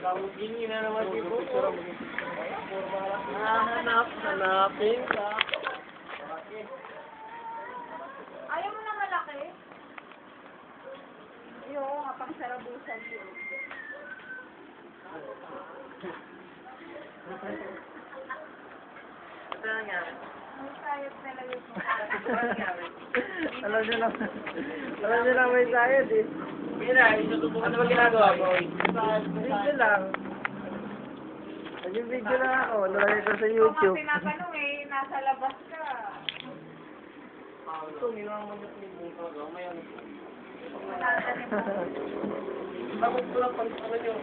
Kamugin na naman si Buko. Hanapin ka. Ayaw mo na malaki? Oo, nga pang sarabusan yun. Ito na nga. May sayot na lang yung Alam nyo na may sayad eh. Ano ba ginagawa mo? Video lang. Nag-video lang ako. Nalagay ko sa YouTube. Kung nga tinatanong eh, nasa labas ka. Ito, minaman na ito. May ano. Wala ka rin. Bakit ko lang pag-ano yung